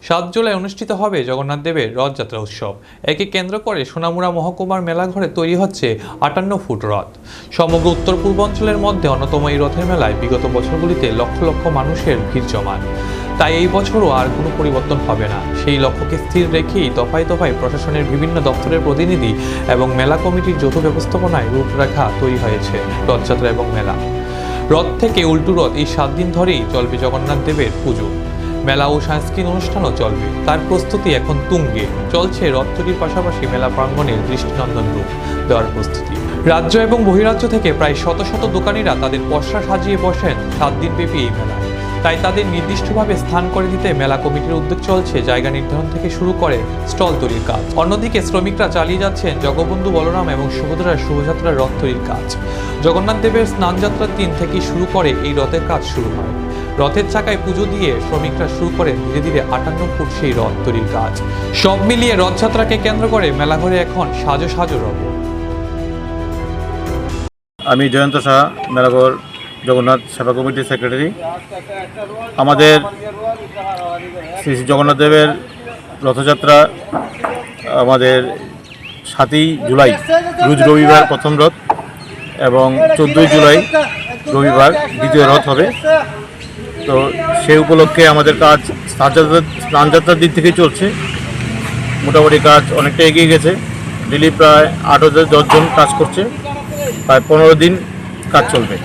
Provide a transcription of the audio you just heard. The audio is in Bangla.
7 জুলাই অনুষ্ঠিত হবে জগন্নাথ দেবের রথযাত্রা উৎসব। একে কেন্দ্র করে সোনামুড়া মহকুমার মেলাঘরে তৈরি হচ্ছে 58 ফুট রথ। সমগ্র উত্তর পূর্বাঞ্চলের মধ্যে অন্যতম এই রথের মেলায় বিগত বছরগুলিতে লক্ষ লক্ষ মানুষের ভিড় জমান। তাই এই বছরও আর কোনো পরিবর্তন হবে না। সেই লক্ষ্যকে স্থির রেখেই দফায় দফায় প্রশাসনের বিভিন্ন দপ্তরের প্রতিনিধি এবং মেলা কমিটির যৌথ ব্যবস্থাপনায় রূপরেখা তৈরি হয়েছে রথযাত্রা এবং মেলা। রথ থেকে উল্টো রথ এই 7 দিন ধরেই চলবে জগন্নাথ দেবের পুজো। মেলা ও সাংস্কৃতিক অনুষ্ঠানও চলবে। তার প্রস্তুতি এখন তুঙ্গে। চলছে রথ তৈরির পাশাপাশি মেলা প্রাঙ্গণের দৃষ্টিনন্দন রূপ দেওয়ার প্রস্তুতি। রাজ্য এবং বহিরাজ্য থেকে প্রায় শত শত দোকানিরা তাদের পসরা সাজিয়ে বসেন 7 দিন ব্যাপী এই মেলায়। তাই তাদের নির্দিষ্টভাবে স্থান করে দিতে মেলা কমিটির উদ্যোগ চলছে জায়গা নির্ধারণ থেকে শুরু করে স্টল তৈরির কাজ। অন্যদিকে শ্রমিকরা চালিয়ে যাচ্ছেন জগবন্ধু বলরাম এবং সুভদ্রার শোভাযাত্রার রথ তৈরির কাজ। জগন্নাথ দেবের স্নানযাত্রার দিন থেকে শুরু করে এই রথের কাজ শুরু হয়। রথের চাকায় পুজো দিয়ে শ্রমিকরা শুরু করে ধীরে ধীরে 58 ফুট সেই রথ তৈরির কাজ। সব মিলিয়ে রথযাত্রাকে কেন্দ্র করে মেলাঘরে এখন সাজো সাজো রব। আমি জয়ন্ত শাহ, মেলাঘর জগন্নাথ সেবা কমিটির সেক্রেটারি। আমাদের শ্রী শ্রী জগন্নাথ দেবের রথযাত্রা আমাদের 7ই জুলাই রোজ রবিবার প্রথম রথ এবং 14ই জুলাই রবিবার দ্বিতীয় রথ হবে। তো সেই উপলক্ষে আমাদের কাজ স্নানযাত্রার দিক থেকেই চলছে। মোটামুটি কাজ অনেকটা এগিয়ে গেছে। ডেলি প্রায় 8 থেকে 10 জন কাজ করছে। প্রায় 15 দিন কাজ চলবে।